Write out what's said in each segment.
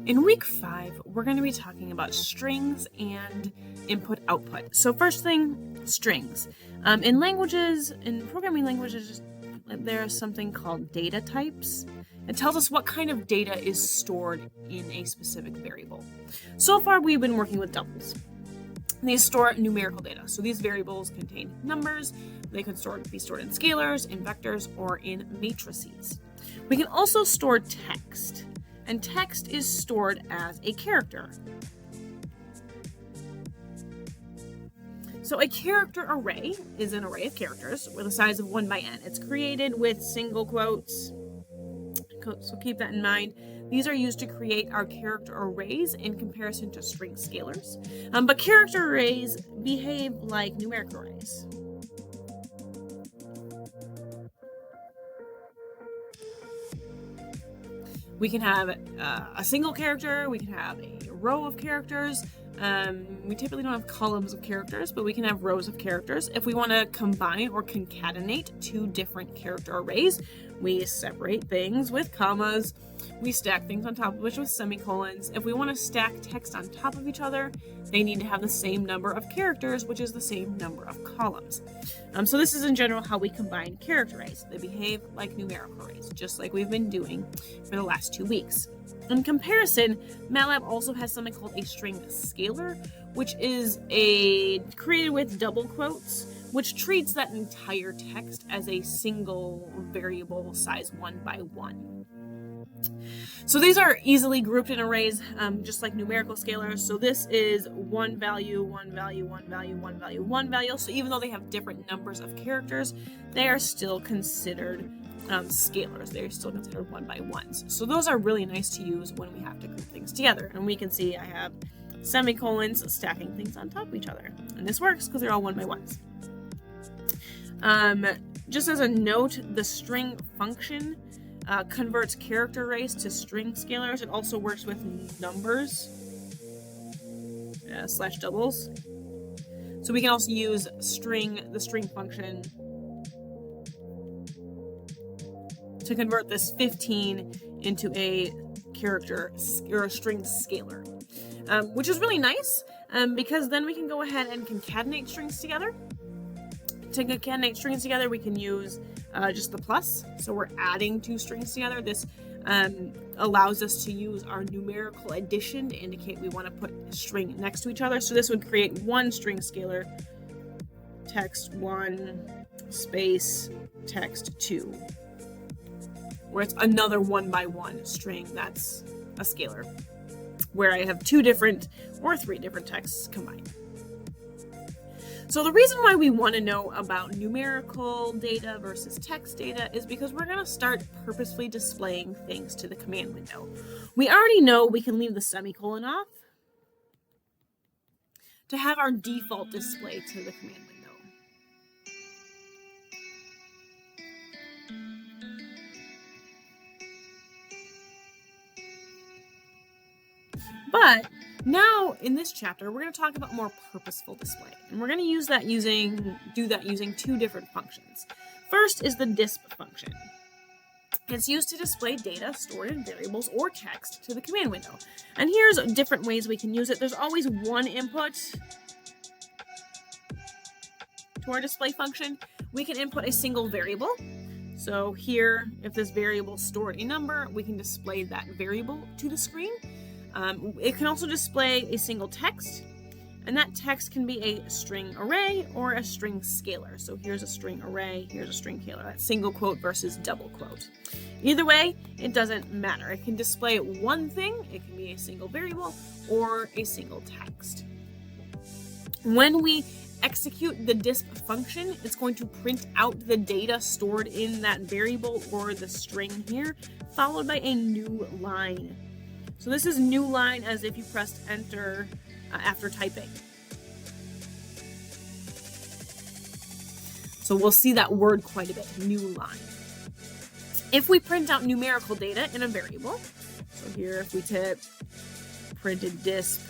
In week 5, we're going to be talking about strings and input-output. So first thing, strings. In programming languages, there's something called data types. It tells us what kind of data is stored in a specific variable. So far, we've been working with doubles. These store numerical data. So these variables contain numbers. They can be stored in scalars, in vectors, or in matrices. We can also store text. And text is stored as a character. So a character array is an array of characters with a size of 1 by n. It's created with single quotes. So keep that in mind. These are used to create our character arrays in comparison to string scalars. But character arrays behave like numeric arrays. We can have a single character, we can have a row of characters. We typically don't have columns of characters, but we can have rows of characters. If we want to combine or concatenate two different character arrays, we separate things with commas. We stack things on top of which with semicolons. If we want to stack text on top of each other, they need to have the same number of characters, which is the same number of columns. So this is in general how we combine character arrays. They behave like numerical arrays, just like we've been doing for the last 2 weeks. In comparison, MATLAB also has something called a string scalar, which is created with double quotes, which treats that entire text as a single variable size 1 by 1. So these are easily grouped in arrays, just like numerical scalars. So this is one value, one value, one value, one value, one value. So even though they have different numbers of characters, they are still considered scalars. They're still considered 1 by 1s. So those are really nice to use when we have to group things together. And we can see I have semicolons stacking things on top of each other. And this works because they're all 1 by 1s. Just as a note, the string function converts character arrays to string scalars. It also works with numbers / doubles. So we can also use the string function to convert this 15 into a character or a string scalar, which is really nice because then we can go ahead and concatenate strings together. To concatenate strings together, we can use just the plus. So we're adding 2 strings together. This allows us to use our numerical addition to indicate we want to put a string next to each other. So this would create one string scalar, text 1 space text 2, where it's another 1 by 1 string that's a scalar, where I have 2 different or 3 different texts combined. So the reason why we want to know about numerical data versus text data is because we're going to start purposefully displaying things to the command window. We already know we can leave the semicolon off to have our default display to the command window. But now, in this chapter, we're going to talk about more purposeful display, and we're going to do that using 2 different functions. First is the disp function. It's used to display data stored in variables or text to the command window. And here's different ways we can use it. There's always one input to our display function. We can input a single variable. So here, if this variable stored a number, we can display that variable to the screen. It can also display a single text, and that text can be a string array or a string scalar. So here's a string array, here's a string scalar. That's single quote versus double quote. Either way, it doesn't matter. It can display one thing. It can be a single variable or a single text. When we execute the disp function, it's going to print out the data stored in that variable or the string here, followed by a new line. So this is new line as if you pressed enter after typing. So we'll see that word quite a bit, new line. If we print out numerical data in a variable, so here if we type printed disp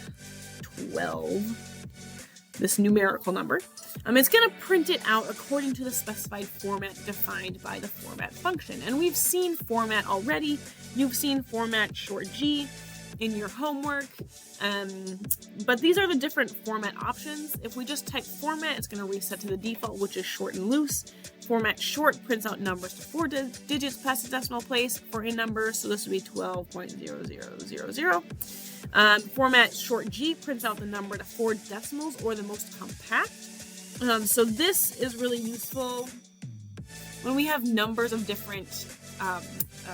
12, this numerical number, it's going to print it out according to the specified format defined by the format function. And we've seen format already. You've seen format short g. in your homework. But these are the different format options. If we just type format, it's going to reset to the default, which is short and loose. Format short prints out numbers to 4 digits past the decimal place for a number, so this would be 12.0000. Format short G prints out the number to 4 decimals or the most compact. So this is really useful when we have numbers of different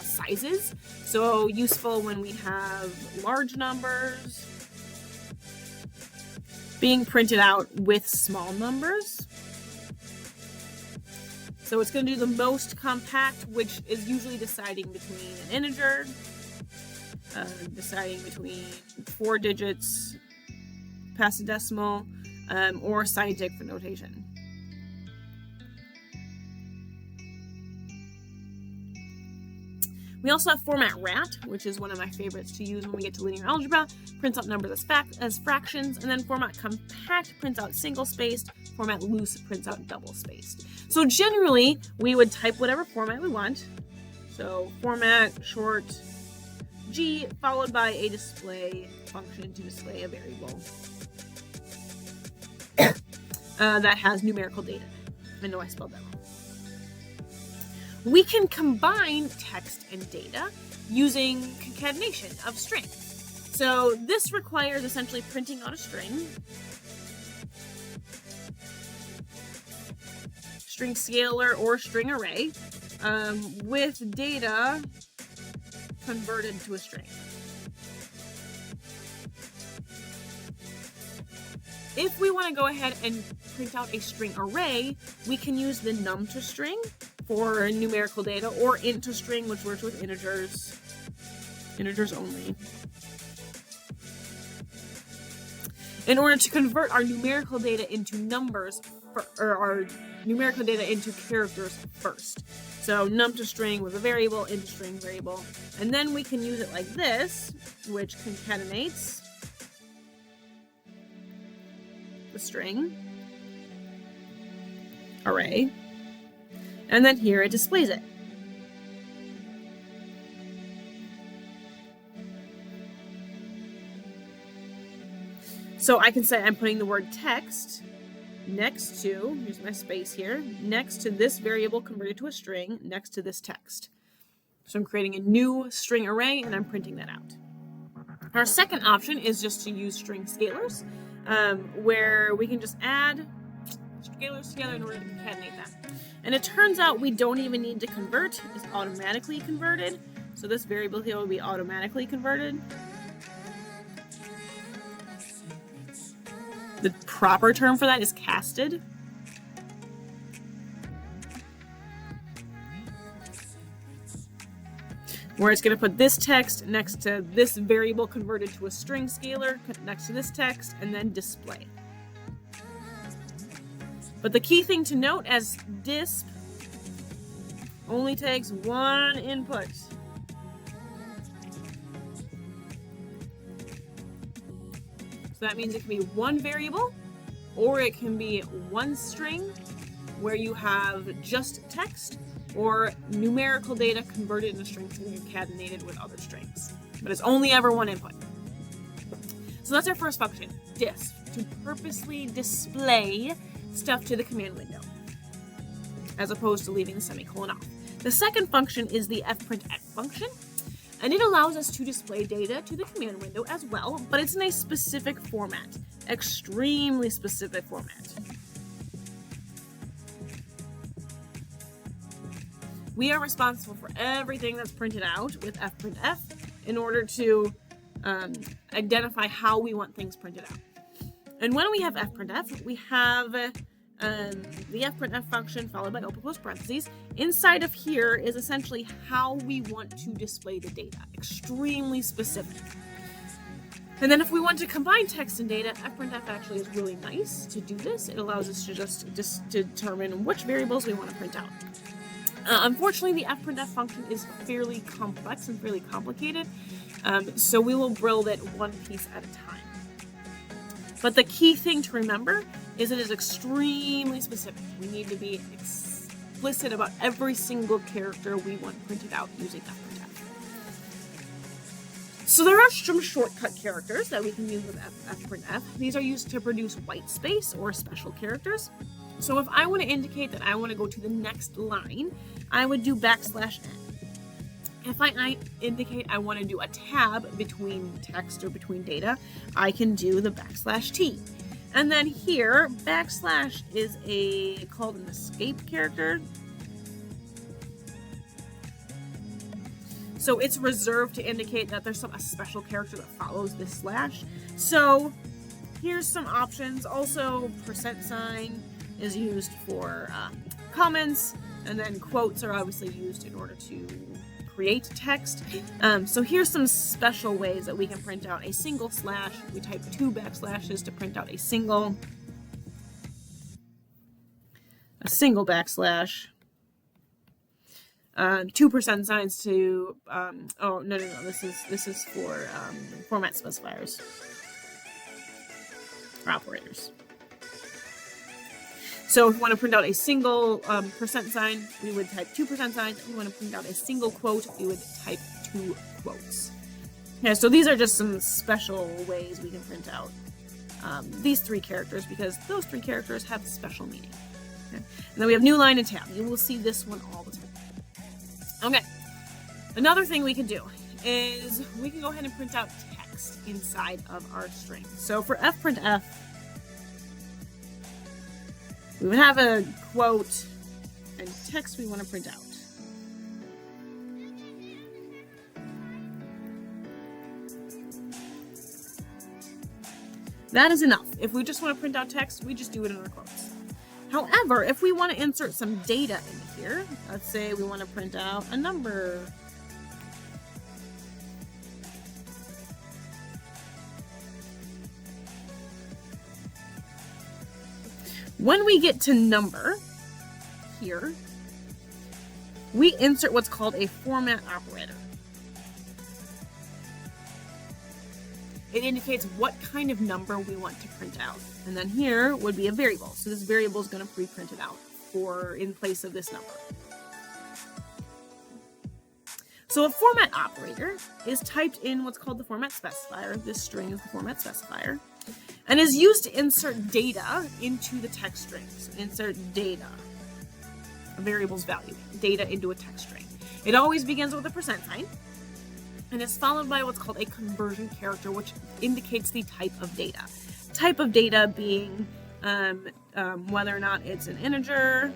sizes. So useful when we have large numbers being printed out with small numbers. So it's going to do the most compact, which is usually deciding between an integer, deciding between 4 digits past a decimal, or scientific notation. We also have format rat, which is one of my favorites to use when we get to linear algebra. Prints out numbers as fractions, and then format compact prints out single-spaced, format loose prints out double-spaced. So generally, we would type whatever format we want. So format short G followed by a display function to display a variable that has numerical data. I know I spelled that wrong. We can combine text and data using concatenation of string. So this requires essentially printing out a string scalar or string array with data converted to a string. If we want to go ahead and print out a string array, we can use the num to string for numerical data, or int to string, which works with integers only. In order to convert our numerical data into numbers, or our numerical data into characters first. So num to string with a variable, int to string variable, and then we can use it like this, which concatenates the string array, and then here it displays it. So I can say I'm putting the word text next to, here's my space here, next to this variable converted to a string, next to this text. So I'm creating a new string array and I'm printing that out. Our second option is just to use string scalars, where we can just add scalars together in order to concatenate them. And it turns out we don't even need to convert, it's automatically converted. So this variable here will be automatically converted. The proper term for that is casted. Where it's going to put this text next to this variable converted to a string scalar next to this text, and then display. But the key thing to note, as disp only takes one input. So that means it can be one variable, or it can be one string where you have just text, or numerical data converted into strings and concatenated with other strings. But it's only ever one input. So that's our first function, disp, to purposely display stuff to the command window, as opposed to leaving the semicolon off. The second function is the fprintf function, and it allows us to display data to the command window as well, but it's in a specific format, extremely specific format. We are responsible for everything that's printed out with fprintf in order to identify how we want things printed out. And when we have fprintf, we have the fprintf function followed by open close parentheses. Inside of here is essentially how we want to display the data, extremely specific. And then if we want to combine text and data, fprintf actually is really nice to do this. It allows us to just determine which variables we want to print out. Unfortunately, the fprintf function is fairly complex and fairly complicated, so we will build it one piece at a time. But the key thing to remember is it is extremely specific. We need to be explicit about every single character we want printed out using fprintf. So there are some shortcut characters that we can use with fprintf. These are used to produce white space or special characters. So if I want to indicate that I want to go to the next line, I would do \n. If I indicate I want to do a tab between text or between data, I can do the \t. And then here, / is called an escape character. So it's reserved to indicate that there's a special character that follows this slash. So here's some options. Also, %sign is used for comments, and then quotes are obviously used in order to create text. So here's some special ways that we can print out a single slash. We type 2 backslashes to print out a single backslash. 2 %signs to this is for format specifiers or operators. So if we want to print out a single %sign, we would type 2 %signs. If we want to print out a single quote, we would type 2 quotes. Yeah, so these are just some special ways we can print out these 3 characters, because those 3 characters have special meaning. Okay? And then we have new line and tab. You will see this one all the time. Okay, another thing we can do is we can go ahead and print out text inside of our string. So for fprintf, we would have a quote and text we want to print out. That is enough. If we just want to print out text, we just do it in our quotes. However, if we want to insert some data in here, let's say we want to print out a number. When we get to number here, we insert what's called a format operator. It indicates what kind of number we want to print out. And then here would be a variable. So this variable is going to pre-print it out in place of this number. So a format operator is typed in what's called the format specifier. This string is the format specifier, and is used to insert data into the text string. So insert data, a variable's value, data into a text string. It always begins with a %sign. And is followed by what's called a conversion character, which indicates the type of data. Type of data being whether or not it's an integer,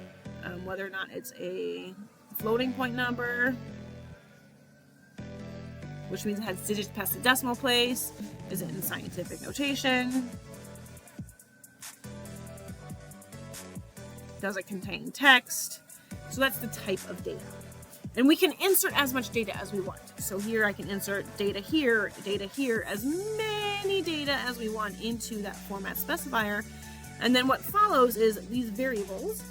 whether or not it's a floating point number, which means it has digits past the decimal place. Is it in scientific notation? Does it contain text? So that's the type of data. And we can insert as much data as we want. So here I can insert data here, as many data as we want into that format specifier. And then what follows is these variables,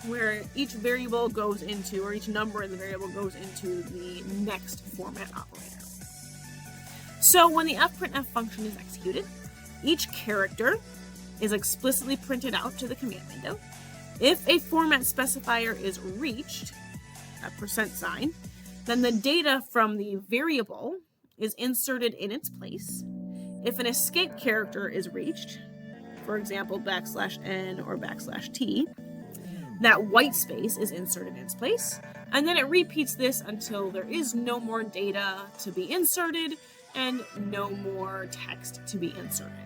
where each variable goes into, or each number in the variable goes into the next format operator. So when the fprintf function is executed, each character is explicitly printed out to the command window. If a format specifier is reached, a %sign, then the data from the variable is inserted in its place. If an escape character is reached, for example, \n or \t, that white space is inserted in its place, and then it repeats this until there is no more data to be inserted and no more text to be inserted.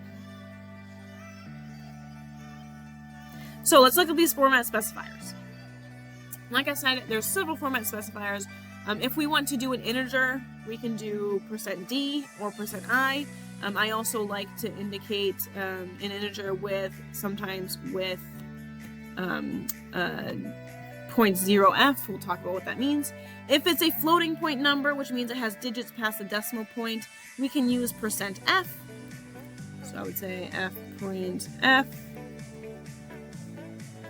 So let's look at these format specifiers. Like I said, there's several format specifiers. If we want to do an integer, we can do %d or %i. I also like to indicate an integer sometimes with 0.0f. We'll talk about what that means. If it's a floating point number, which means it has digits past the decimal point, we can use %f. So I would say f.f,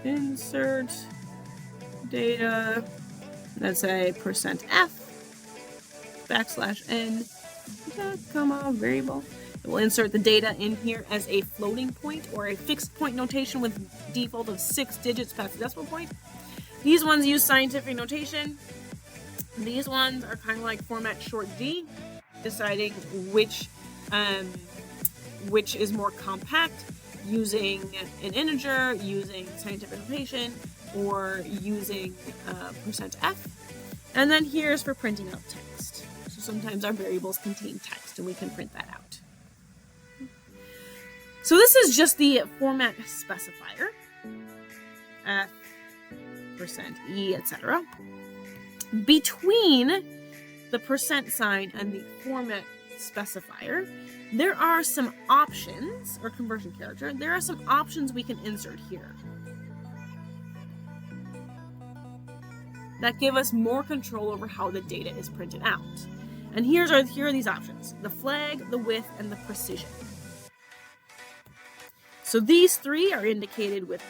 insert data, let's say %f \n, comma, variable. It will insert the data in here as a floating point or a fixed point notation with default of 6 digits past the decimal point. These ones use scientific notation. These ones are kind of like format short d. deciding which is more compact, using an integer, using scientific notation, or using %f. And then here's for printing out text. So sometimes our variables contain text and we can print that out. So this is just the format specifier, f, %e, etc. Between the % and the format specifier, there are some options, or conversion character, there are some options we can insert here that give us more control over how the data is printed out. And here are these options: the flag, the width, and the precision. So these three are indicated with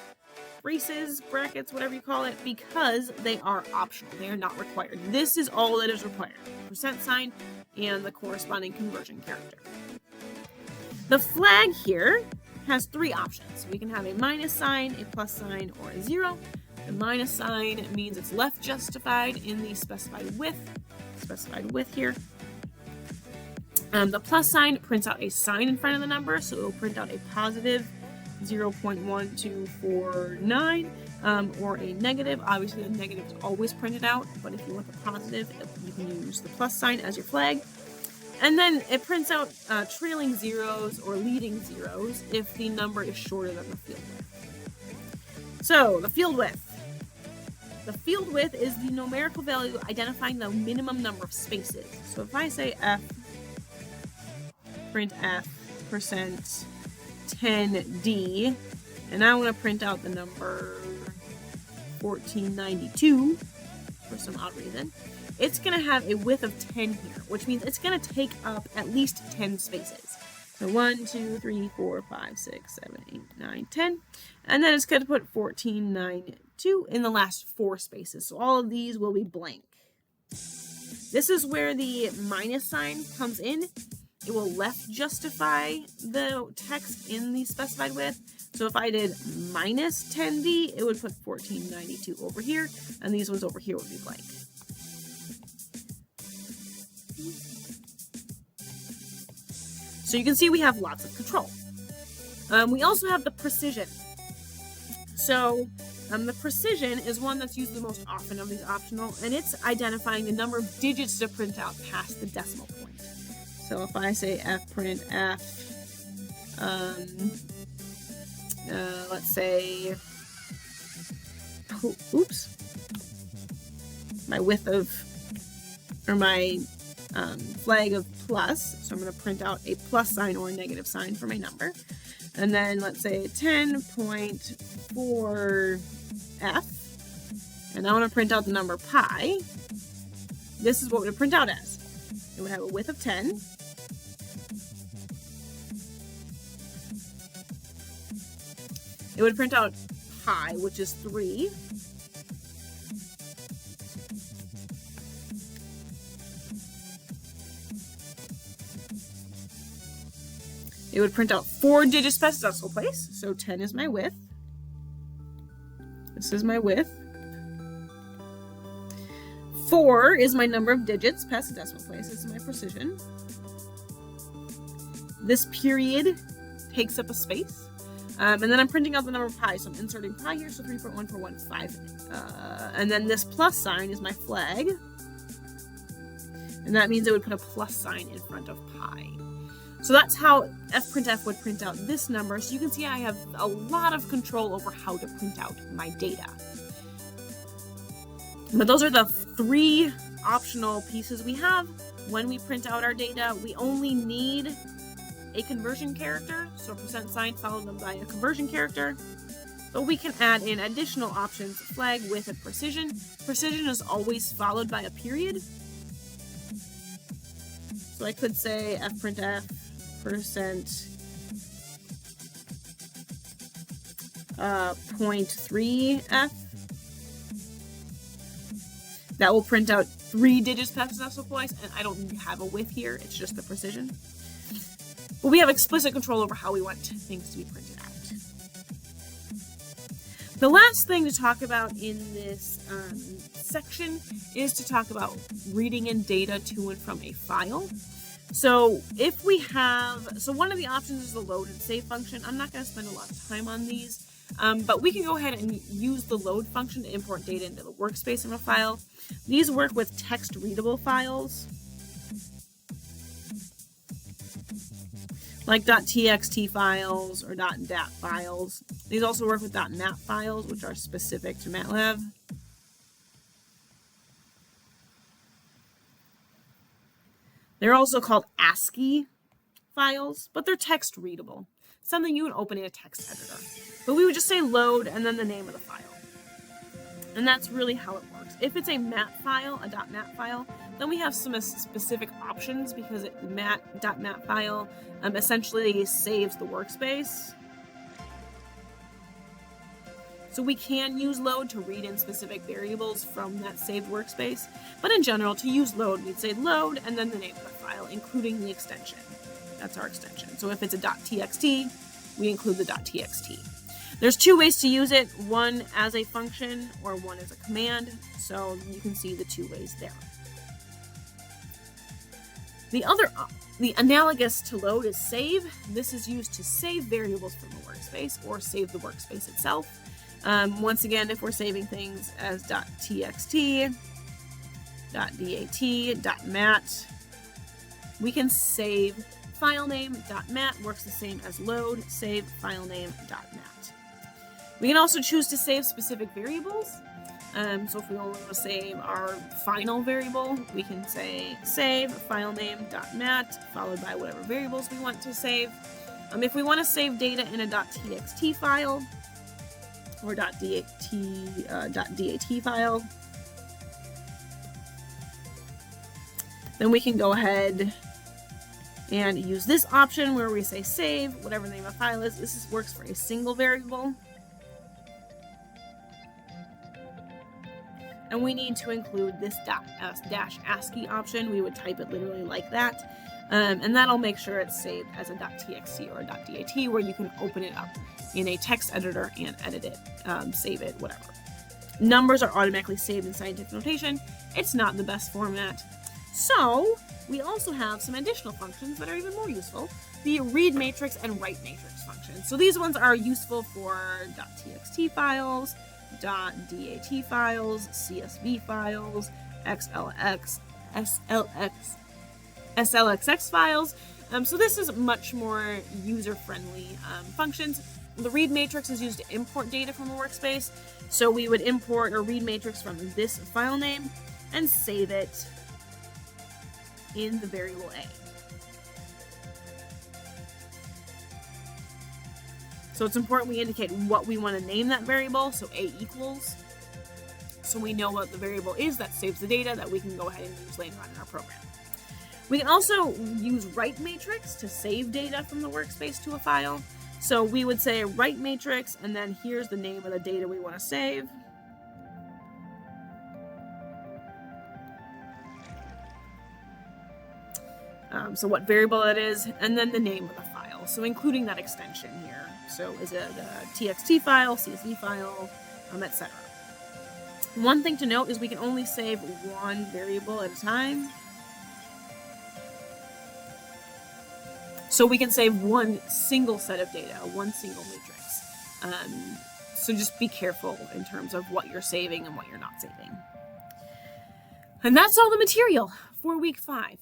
braces, brackets, whatever you call it, because they are optional. They are not required. This is all that is required: %, and the corresponding conversion character. The flag here has three options. We can have a minus sign, a plus sign, or a 0. The minus sign means it's left justified in the specified width here. The plus sign prints out a sign in front of the number, so it will print out a positive 0.1249, or a negative. Obviously, the negative is always printed out, but if you want the positive, you can use the plus sign as your flag. And then it prints out trailing zeros or leading zeros if the number is shorter than the field width. So, the field width. The field width is the numerical value identifying the minimum number of spaces. So if I say f, print f, %10d, and I want to print out the number 1492 for some odd reason, it's going to have a width of 10 here, which means it's going to take up at least 10 spaces. So 1, 2, 3, 4, 5, 6, 7, 8, 9, 10. And then it's going to put 1492 in the last 4 spaces. So all of these will be blank. This is where the minus sign comes in. It will left justify the text in the specified width. So if I did minus 10d, it would put 1492 over here, and these ones over here would be blank. So you can see we have lots of control. We also have the precision. So the precision is one that's used the most often of these optional, and it's identifying the number of digits to print out past the decimal point. So if I say f print f, let's say, my width of, or my flag of plus, so I'm going to print out a plus sign or a negative sign for my number. And then let's say 10.4f, and I want to print out the number pi. This is what it would print out as. It would have a width of 10. It would print out pi, which is 3. It would print out 4 digits past decimal place. So 10 is my width. This is my width. 4 is my number of digits past the decimal place. This is my precision. This period takes up a space. And then I'm printing out the number pi. So I'm inserting pi here. So 3.1415. And then this plus sign is my flag. And that means it would put a plus sign in front of pi. So that's how fprintf would print out this number. So you can see I have a lot of control over how to print out my data. But those are the 3 optional pieces we have when we print out our data. We only need a conversion character, so a % followed by a conversion character. But we can add in additional options: flag, width, and precision. Precision is always followed by a period. So I could say fprintf %.3f. That will print out 3 digits past the decimal place, and I don't have a width here, it's just the precision. But we have explicit control over how we want things to be printed out. The last thing to talk about in this section is to talk about reading in data to and from a file. So if we have, so one of the options is the load and save function. I'm not going to spend a lot of time on these, but we can go ahead and use the load function to import data into the workspace of a file. These work with text readable files, like .txt files or .dat files. These also work with .mat files, which are specific to MATLAB. They're also called ASCII files, but they're text readable, something you would open in a text editor. But we would just say load and then the name of the file. And that's really how it works. If it's a mat file, a .mat file, then we have some specific options because .mat file essentially saves the workspace. So we can use load to read in specific variables from that saved workspace. But in general, to use load, we'd say load and then the name of the file, including the extension. That's our extension. So if it's a .txt, we include the .txt. There's two ways to use it, one as a function or one as a command. So you can see the two ways there. The analogous to load is save. This is used to save variables from the workspace or save the workspace itself. Once again, if we're saving things as .txt, .dat, .mat, we can save file name. .mat works the same as load, save file name .mat. We can also choose to save specific variables. So if we only want to save our final variable, we can say save file name .mat followed by whatever variables we want to save. If we want to save data in a .txt file or .dat file, then we can go ahead and use this option where we say save whatever the name of the file is. This works for a single variable. And we need to include this dash ASCII option. We would type it literally like that. And that'll make sure it's saved as a .txt or a .dat where you can open it up in a text editor and edit it, save it, whatever. Numbers are automatically saved in scientific notation. It's not the best format. So we also have some additional functions that are even more useful. The read matrix and write matrix functions. So these ones are useful for .txt files, .dat files, CSV files, XLX, SLXX files. So this is much more user-friendly functions. The read matrix is used to import data from a workspace. So we would import a read matrix from this file name and save it in the variable A. So it's important we indicate what we want to name that variable, so A equals, so we know what the variable is that saves the data that we can go ahead and use later on in our program. We can also use write matrix to save data from the workspace to a file. So we would say write matrix, and then here's the name of the data we want to save. So what variable it is, and then the name of the file. So including that extension here. So is it a TXT file, CSV file, etc. One thing to note is we can only save one variable at a time. So we can save one single set of data, one single matrix. So just be careful in terms of what you're saving and what you're not saving. And that's all the material for week 5.